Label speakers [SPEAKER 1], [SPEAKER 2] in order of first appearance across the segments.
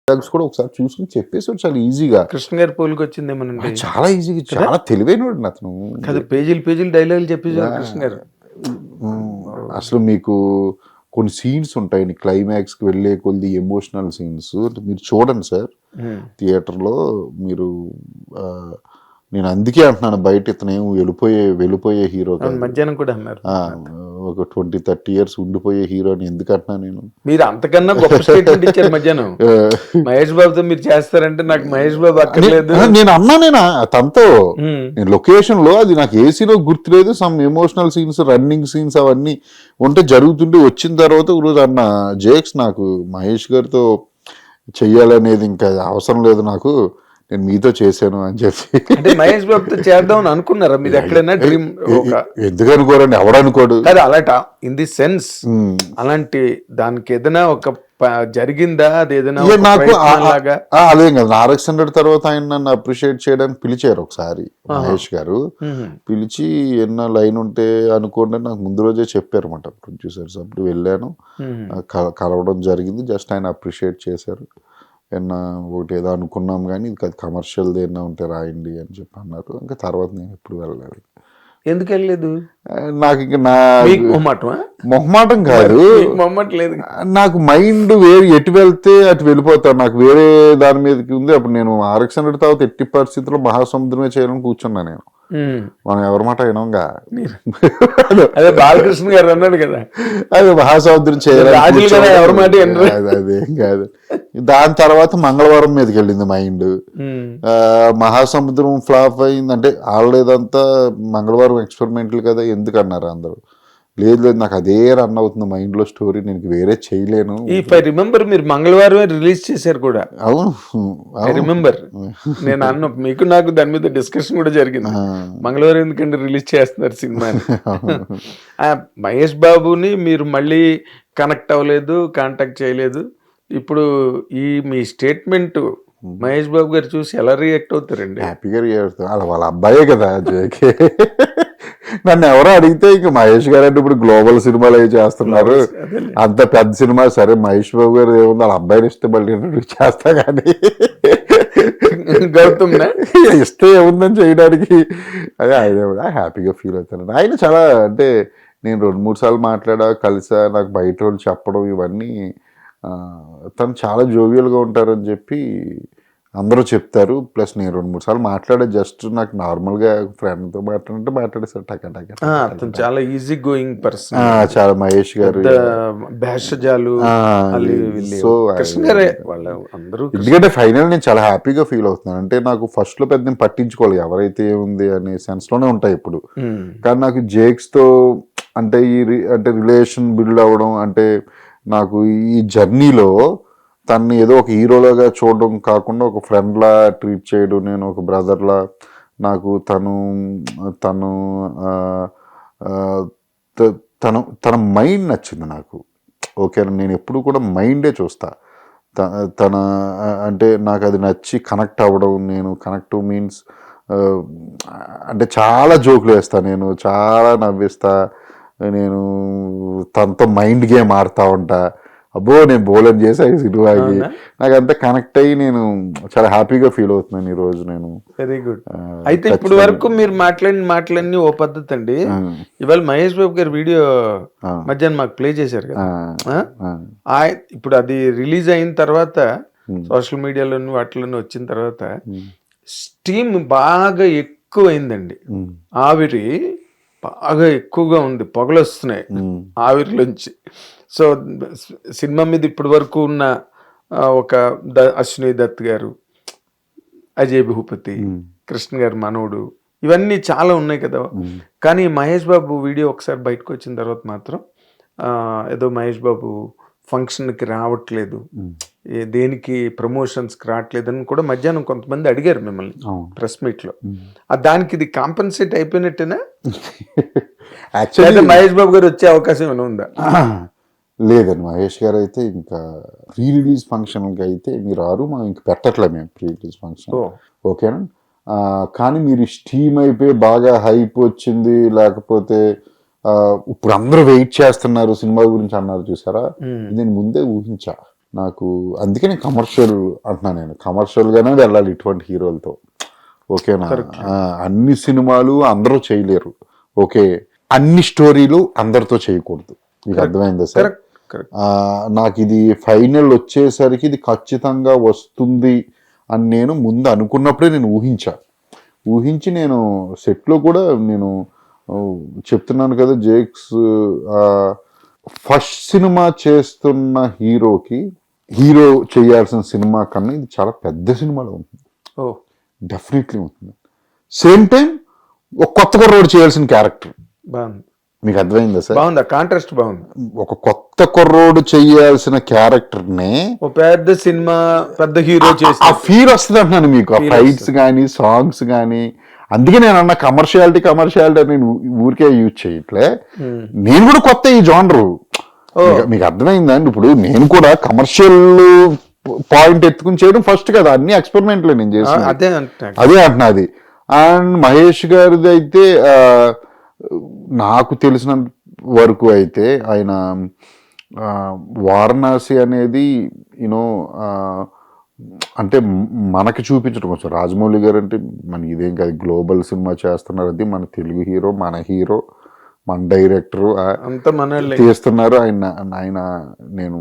[SPEAKER 1] Dialogues కూడా ఒకసారి చూసుకుని చెప్పేసాడు చాలా ఈజీగా.
[SPEAKER 2] కృష్ణ గారి పోలికి వచ్చిందేమోనండి.
[SPEAKER 1] చాలా ఈజీగా, చాలా తెలివైనవాడు అతను.
[SPEAKER 2] కదా పేజీలు డైలాగులు చెప్పేసారు కృష్ణ గారు.
[SPEAKER 1] అసలు మీకు కొన్ని సీన్స్ ఉంటాయి క్లైమాక్స్కి వెళ్ళే కొద్ది ఎమోషనల్ సీన్స్ మీరు చూడండి సార్ థియేటర్లో మీరు. నేను అందుకే అంటున్నాను బయట ఇతను వెళ్ళిపోయే హీరో
[SPEAKER 2] మధ్యాహ్నం కూడా అన్నారు.
[SPEAKER 1] ఒక 20-30 years ఉండిపోయే హీరోని ఎందుకు అంటున్నా నేను.
[SPEAKER 2] మీరు అంతకన్నా గొప్ప స్టేట్మెంట్ ఇచ్చారు మధ్యాహ్నం. మహేష్ బాబుతో మీరు చేస్తారంటే నాకు మహేష్ బాబు అక్కర్లేదు
[SPEAKER 1] నేను అన్నా. నేను తనతో నేను లొకేషన్ లో అది నాకు ఏ సీన్ గుర్తులేదు, some emotional scenes running scenes అవన్నీ ఉంటే జరుగుతుంటే వచ్చిన తర్వాత ఒక రోజు అన్న జేక్స్ నాకు మహేష్ గారితో చెయ్యాలనేది ఇంకా అవసరం లేదు నాకు, నేను మీతో చేశాను అని చెప్పి.
[SPEAKER 2] అంటే మహేష్ బాబుతో చేద్దాం అని అనుకున్నారా మీరు ఎక్కడైనా డ్రీమ్?
[SPEAKER 1] ఎందుకు అనుకోరండి, ఎవడనుకోడు
[SPEAKER 2] కదా అలాట ఇన్ ది సెన్స్. అలాంటి దానికి ఏదైనా ఒక జరిగిందా? అది ఏదైనా
[SPEAKER 1] నాకు అదేం కదా. RX-100 తర్వాత ఆయన నన్ను అప్రిషియేట్ చేయడానికి పిలిచారు ఒకసారి మహేష్ గారు. పిలిచి ఏమన్నా లైన్ ఉంటే అనుకోండి నాకు ముందు రోజే చెప్పారు అన్నమాట ప్రొడ్యూసర్స్. అప్పుడు వెళ్ళాను, కలవడం జరిగింది. జస్ట్ ఆయన అప్రిషియేట్ చేశారు. ఏమన్నా ఒకటి ఏదో అనుకున్నాం కానీ ఇది కమర్షియల్ది ఏమన్నా ఉంటే రాయండి అని చెప్పి అన్నారు. ఇంకా తర్వాత నేను ఎప్పుడు వెళ్ళలేదు.
[SPEAKER 2] ఎందుకు వెళ్ళలేదు?
[SPEAKER 1] నాకు ఇంకా
[SPEAKER 2] మొహమాటం
[SPEAKER 1] కాదు, నాకు మైండ్ వేరే ఎటు వెళ్తే అటు వెళ్ళిపోతాను. నాకు వేరే దాని మీదకి ఉంది. అప్పుడు నేను RX-100 తర్వాత ఎట్టి పరిస్థితుల్లో మహాసముద్రమే చేయాలని కూర్చున్నా నేను. మనం ఎవరి మాట అయినాంగా.
[SPEAKER 2] అదే బాలకృష్ణ గారు అన్నాడు కదా,
[SPEAKER 1] అదే మహాసముద్రం చేయాలి అదేం కాదు. దాని తర్వాత మంగళవారం మీదకి వెళ్ళింది మైండ్. మహాసముద్రం ఫ్లాప్ అయింది అంటే ఆడలేదంతా మంగళవారం ఎక్స్పెరిమెంట్లు కదా ఎందుకు అన్నారు అందరూ. లేదు నాకు అదే రన్ అవుతుంది మైండ్ లో స్టోరీ, నేను వేరే చేయలేను.
[SPEAKER 2] ఇఫ్ ఐ రిమెంబర్ మీరు మంగళవారమే రిలీజ్ చేశారు కూడా.
[SPEAKER 1] అవును
[SPEAKER 2] ఐ రిమెంబర్. నేను అన్న మీకు నాకు దాని మీద డిస్కషన్ కూడా జరిగింది. మంగళవారం ఎందుకంటే రిలీజ్ చేస్తున్నారు సినిమాని. మహేష్ బాబుని మీరు మళ్ళీ కనెక్ట్ అవ్వలేదు, కాంటాక్ట్ చేయలేదు. ఇప్పుడు ఈ మీ స్టేట్మెంట్ మహేష్ బాబు గారు చూసి ఎలా రియాక్ట్ అవుతారండి?
[SPEAKER 1] హ్యాపీగా రియాక్ట్ అవుతారు. వాళ్ళ అబ్బాయే కదా జేకే. నన్ను ఎవరో అడిగితే ఇంక మహేష్ గారు అంటే ఇప్పుడు గ్లోబల్ సినిమాలు అవి చేస్తున్నారు, అంత పెద్ద సినిమా. సరే మహేష్ బాబు గారు ఏముంది వాళ్ళ అబ్బాయిని ఇస్తే మళ్ళీ చేస్తా కానీ
[SPEAKER 2] గౌతమ్
[SPEAKER 1] ఇస్తే ఏముందని చేయడానికి. అదే ఆయన హ్యాపీగా ఫీల్ అవుతాను. ఆయన చాలా అంటే నేను 2-3 సార్లు కలిసా. నాకు బయట వాళ్ళు చెప్పడం ఇవన్నీ తను చాలా జోవియల్గా ఉంటారని చెప్పి అందరూ చెప్తారు. ప్లస్ నేను 2-3 సార్లు మాట్లాడే జస్ట్ నాకు నార్మల్గా ఫ్రెండ్తో మాట్లాడేసారు
[SPEAKER 2] అతను చాలా ఈజీ గోయింగ్ పర్సన్.
[SPEAKER 1] చాలా మహేష్ గారు
[SPEAKER 2] భేషజాలు.
[SPEAKER 1] సో ఎందుకంటే ఫైనల్ నేను చాలా హ్యాపీగా ఫీల్ అవుతున్నాను. అంటే నాకు ఫస్ట్ లో పెద్ద నేను పట్టించుకోవాలి ఎవరైతే ఏముంది అనే సెన్స్ లోనే ఉంటాయి ఇప్పుడు. కానీ నాకు జేక్స్తో అంటే అంటే రిలేషన్ బిల్డ్ అవ్వడం అంటే నాకు ఈ జర్నీలో తన్ని ఏదో ఒక హీరోలాగా చూడడం కాకుండా ఒక ఫ్రెండ్లా ట్రీట్ చేయడం, నేను ఒక బ్రదర్లా నాకు తన మైండ్ నచ్చింది నాకు. ఓకేనా, నేను ఎప్పుడు కూడా మైండే చూస్తా. తన అంటే నాకు అది నచ్చి కనెక్ట్ అవ్వడం. నేను కనెక్టివ్ మీన్స్ అంటే చాలా జోకులు వేస్తా, నేను చాలా నవ్విస్తా, నేను తనతో మైండ్ గేమ్ ఆడుతూ ఉంటా. అబ్బో నేను బోలెన్ చేసా ఈ సినిమాకి, నాకు అంతా కనెక్ట్ అయ్యి నేను చాలా హ్యాపీగా ఫీల్ అవుతున్నాను ఈ రోజు. నేను
[SPEAKER 2] వెరీ గుడ్. అయితే ఇప్పుడు వరకు మీరు మాట్లాడిన ఓ పద్ధతి అండి. ఇవాళ మహేష్ బాబు గారి వీడియో మధ్యాహ్నం మాకు ప్లే చేశారు కదా, ఇప్పుడు అది రిలీజ్ అయిన తర్వాత సోషల్ మీడియాలోని వాటిలోని వచ్చిన తర్వాత స్టీమ్ బాగా ఎక్కువైందండి. ఆవిరి బాగా ఎక్కువగా ఉంది, పొగలు వస్తున్నాయి ఆవిరిలోంచి. సో సినిమా మీద ఇప్పటి వరకు ఉన్న ఒక అశ్విని దత్ గారు, అజయ్ భూపతి, కృష్ణ గారు మనోడు, ఇవన్నీ చాలా ఉన్నాయి కదా. కానీ మహేష్ బాబు వీడియో ఒకసారి బయటకు వచ్చిన తర్వాత మాత్రం ఏదో మహేష్ బాబు ఫంక్షన్కి రావట్లేదు, దేనికి ప్రమోషన్స్కి రావట్లేదు అని కూడా మధ్యాహ్నం కొంతమంది అడిగారు మిమ్మల్ని ప్రెస్ మీట్లో. దానికి ఇది కాంపెన్సేట్ అయిపోయినట్టేనా? మహేష్ బాబు గారు వచ్చే అవకాశం ఏమైనా ఉందా?
[SPEAKER 1] లేదండి, మహేష్ గారు అయితే ఇంకా ప్రీ రిలీజ్ ఫంక్షన్కి అయితే మీరు మనం ఇంక పెట్టట్లే మేము ప్రీ రిలీజ్ ఫంక్షన్. ఓకేనా, కానీ మీరు స్టీమ్ అయిపోయి బాగా హైప్ వచ్చింది, లేకపోతే ఇప్పుడు అందరూ వెయిట్ చేస్తున్నారు సినిమా గురించి అన్నారు చూసారా, నేను ముందే ఊహించా. నాకు అందుకే నేను కమర్షియల్ అంటున్నాను, నేను కమర్షియల్గానే వెళ్ళాలి ఇటువంటి హీరోలతో. ఓకేనా? అన్ని సినిమాలు అందరూ చేయలేరు. ఓకే, అన్ని స్టోరీలు అందరితో చేయకూడదు. మీకు అర్థమైందా సార్? నాకు ఇది ఫైనల్ వచ్చేసరికి ఇది ఖచ్చితంగా వస్తుంది అని నేను ముందు అనుకున్నప్పుడే నేను ఊహించి నేను సెట్లో కూడా నేను చెప్తున్నాను కదా, జేక్స్ ఫస్ట్ సినిమా చేస్తున్న హీరో చేయాల్సిన సినిమా కన్నా ఇది చాలా పెద్ద సినిమాలో ఉంటుంది. డెఫినెట్లీ ఉంటుంది. సేమ్ టైం ఒక కొత్త కుర్రోడు చేయాల్సిన క్యారెక్టర్. మీకు అర్థమైందా సార్?
[SPEAKER 2] బాగుందా? కాంట్రాస్ట్ బాగుంది.
[SPEAKER 1] ఒక కొత్త కుర్రోడు చేయాల్సిన క్యారెక్టర్ నే
[SPEAKER 2] పెద్ద సినిమా పెద్ద హీరో చేసి
[SPEAKER 1] ఆ ఫీల్ వస్తుంది అంటున్నాను మీకు. ఆ ఫైట్స్ కానీ సాంగ్స్ కానీ. అందుకే నేను అన్న కమర్షియాలిటీ నేను ఊరికే యూజ్ చేయట్లే. నేను కూడా కొత్త ఈ జానరు. మీకు అర్థమైందా అండి? ఇప్పుడు నేను కూడా కమర్షియల్ పాయింట్ ఎత్తుకుని చేయడం ఫస్ట్ కదా, అన్ని ఎక్స్పెరిమెంట్లే నేను చేసిన. అదే అంటున్నది. అండ్ మహేష్ గారిది అయితే నాకు తెలిసిన వరకు అయితే ఆయన వారణాసి అనేది యూనో అంటే మనకి చూపించడం కోసం. రాజమౌళి గారు అంటే మనకి ఇదేం కాదు, గ్లోబల్ సినిమా చేస్తున్నారు. అది మన తెలుగు హీరో, మన డైరెక్టరు తీస్తున్నారు. ఆయన నేను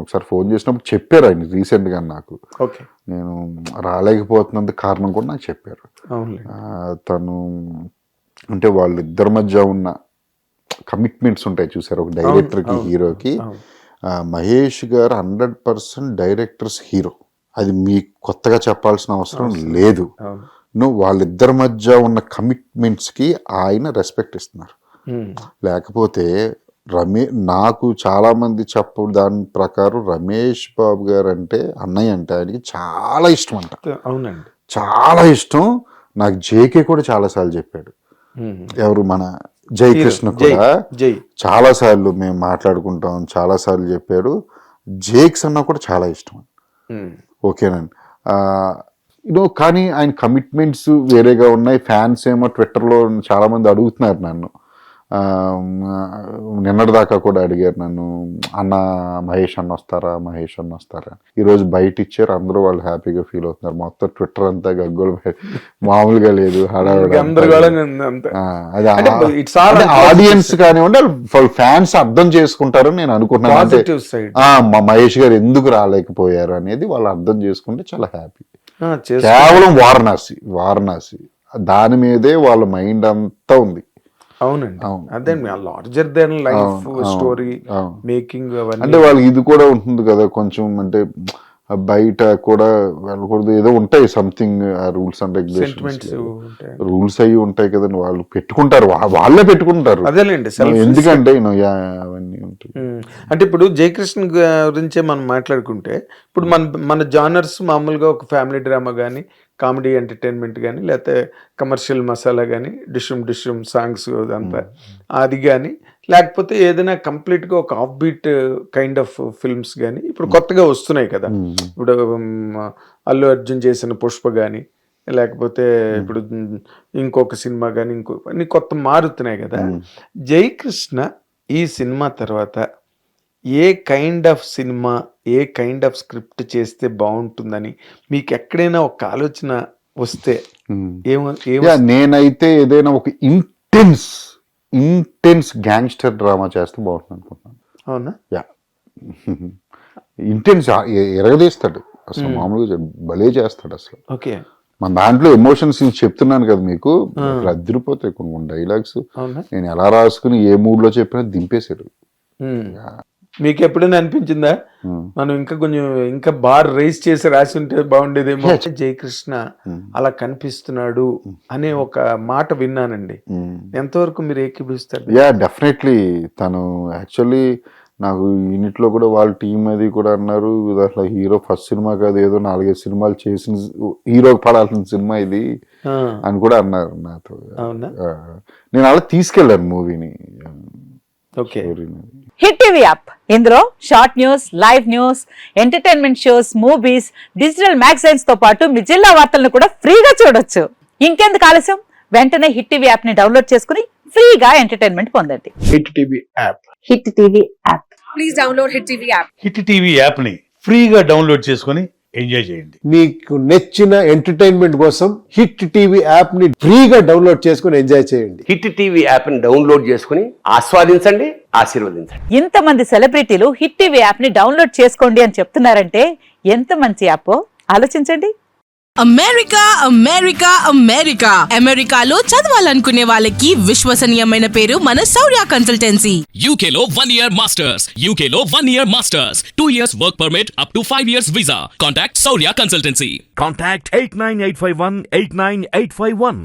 [SPEAKER 1] ఒకసారి ఫోన్ చేసినప్పుడు చెప్పారు ఆయన రీసెంట్గా నాకు, నేను రాలేకపోతున్నందుకు కారణం కూడా నాకు చెప్పారు. తను అంటే వాళ్ళిద్దరి మధ్య ఉన్న కమిట్మెంట్స్ ఉంటాయి చూసారు, ఒక డైరెక్టర్కి హీరోకి. మహేష్ గారు 100% డైరెక్టర్స్ హీరో. అది మీకు కొత్తగా చెప్పాల్సిన అవసరం లేదు. వాళ్ళిద్దరి మధ్య ఉన్న కమిట్మెంట్స్కి ఆయన రెస్పెక్ట్ ఇస్తున్నారు. లేకపోతే నాకు చాలా మంది చెప్పు దాని ప్రకారం రమేష్ బాబు గారు అంటే అన్నయ్య అంటే ఆయనకి చాలా ఇష్టం అంట.
[SPEAKER 2] అవునండి,
[SPEAKER 1] చాలా ఇష్టం. నాకు జేకే కూడా చాలాసార్లు చెప్పాడు. ఎవరు మన జయకృష్ణ కూడా చాలా సార్లు మేము మాట్లాడుకుంటాం, చాలా సార్లు చెప్పారు. జేక్స్ అన్న కూడా చాలా ఇష్టం. ఓకేనండి. కానీ ఆయన కమిట్మెంట్స్ వేరేగా ఉన్నాయి. ఫ్యాన్స్ ఏమో ట్విట్టర్లో చాలా మంది అడుగుతున్నారు నన్ను. నిన్నటిదాకా కూడా అడిగారు నన్ను, అన్న మహేష్ అన్న వస్తారా. ఈరోజు బయట ఇచ్చారు, అందరూ వాళ్ళు హ్యాపీగా ఫీల్ అవుతున్నారు. మొత్తం ట్విట్టర్ అంతా గగ్గోలు మామూలుగా లేదు, ఆడియన్స్ కానివ్వండి వాళ్ళు ఫ్యాన్స్ అర్థం చేసుకుంటారు నేను అనుకుంటున్నాను. అంటే మా మహేష్ గారు ఎందుకు రాలేకపోయారు అనేది వాళ్ళు అర్థం చేసుకుంటే చాలా హ్యాపీ. కేవలం వారణాసి దాని మీదే వాళ్ళ మైండ్ అంతా ఉంది.
[SPEAKER 2] అవునండి, అదే larger than life story making
[SPEAKER 1] అంటే వాళ్ళకి ఇది కూడా ఉంటుంది కదా కొంచెం. అంటే బయట కూడా వెళ్ళకూడదు, ఏదో ఉంటాయి something rules and regulations, rules అయ్యి ఉంటాయి కదండి. వాళ్ళు పెట్టుకుంటారు, వాళ్ళే పెట్టుకుంటారు.
[SPEAKER 2] అదేలేండి,
[SPEAKER 1] ఎందుకంటే అవన్నీ ఉంటాయి.
[SPEAKER 2] అంటే ఇప్పుడు జయకృష్ణ గురించే మనం మాట్లాడుకుంటే, ఇప్పుడు మన జానర్స్ మామూలుగా ఒక ఫ్యామిలీ డ్రామా కానీ, కామెడీ ఎంటర్టైన్మెంట్ కానీ, లేకపోతే కమర్షియల్ మసాలా కానీ, డిష్రూమ్ సాంగ్స్ అంతా అది కానీ, లేకపోతే ఏదైనా కంప్లీట్గా ఒక off beat kind of films కానీ ఇప్పుడు కొత్తగా వస్తున్నాయి కదా. ఇప్పుడు అల్లు అర్జున్ చేసిన పుష్ప కానీ, లేకపోతే ఇప్పుడు ఇంకొక సినిమా కానీ, అన్ని కొత్త మారుతున్నాయి కదా. జయకృష్ణ ఈ సినిమా తర్వాత ఏ కైండ్ ఆఫ్ సినిమా, ఏ కైండ్ ఆఫ్ స్క్రిప్ట్ చేస్తే బాగుంటుందని మీకు ఎక్కడైనా ఒక ఆలోచన వస్తే
[SPEAKER 1] నేనైతే ఏదైనా ఒక ఇంటెన్స్ గ్యాంగ్స్టర్ డ్రామా చేస్తే బాగుంటుంది అనుకుంటున్నాను.
[SPEAKER 2] అవునా?
[SPEAKER 1] ఇంటెన్స్ ఎరగదీస్తాడు అసలు, మామూలుగా భలే చేస్తాడు అసలు.
[SPEAKER 2] ఓకే,
[SPEAKER 1] మన దాంట్లో ఎమోషన్స్ చెప్తున్నాను కదా మీకు, అదిరిపోతాయి కొన్ని డైలాగ్స్. నేను ఎలా రాసుకుని ఏ మూడ్ లో చెప్పినా దింపేశాడు.
[SPEAKER 2] మీకు ఎప్పుడైనా అనిపించిందా మనం ఇంకా బార్ రైజ్ చేసి రాసి ఉంటే బాగుండేదేమో? జయకృష్ణ అలా కనిపిస్తున్నాడు అనే ఒక మాట విన్నానండి, ఎంతవరకు మీరు ఏకీభవిస్తారు?
[SPEAKER 1] డెఫినెట్లీ. తను యాక్చువల్లీ నాకు యూనిట్ లో కూడా వాళ్ళ టీం అది కూడా అన్నారు, అసలు హీరో ఫస్ట్ సినిమా కాదు, ఏదో 4-5 సినిమాలు చేసిన హీరోకి పడాల్సిన సినిమా ఇది అని కూడా అన్నారు నాతో. నేను అలా తీసుకెళ్ళాను మూవీని.
[SPEAKER 3] హిట్ టీవీ యాప్, ఇందులో short news, live news, entertainment shows, movies, digital magazines తో పాటు మీ జిల్లా వార్తలను కూడా ఫ్రీగా చూడొచ్చు. ఇంకెందుకు ఆలస్యం, వెంటనే హిట్ టీవీ యాప్ ని డౌన్లోడ్ చేసుకుని ఫ్రీగా ఎంటర్టైన్మెంట్ పొందండి.
[SPEAKER 2] Hit TV app.
[SPEAKER 3] Hit TV app.
[SPEAKER 4] please download Hit TV app.
[SPEAKER 5] Hit TV యాప్ని ఫ్రీగా డౌన్లోడ్ చేసుకొని ఎంజాయ్ చేయండి.
[SPEAKER 6] మీకు నచ్చిన ఎంటర్టైన్మెంట్ కోసం హిట్ టీవీ యాప్ ని ఫ్రీగా డౌన్లోడ్ చేసుకుని ఎంజాయ్ చేయండి.
[SPEAKER 7] హిట్ టీవీ యాప్ని డౌన్లోడ్ చేసుకుని ఆస్వాదించండి, ఆశీర్వదించండి.
[SPEAKER 3] ఇంతమంది సెలబ్రిటీలు హిట్ టీవీ యాప్ ని డౌన్లోడ్ చేసుకోండి అని చెప్తున్నారంటే ఎంత మంచి యాప్ ఆలోచించండి.
[SPEAKER 8] అమెరికా అమెరికా అమెరికా అమెరికాలో చదవాలనుకునే వాళ్ళకి విశ్వసనీయమైన పేరు మన శౌర్య కన్సల్టెన్సీ.
[SPEAKER 9] UK లో 1 year masters. UK లో 1 year masters. 2 years work permit up to 5 years visa. Contact Saurya Consultancy.
[SPEAKER 10] Contact 89851 89851.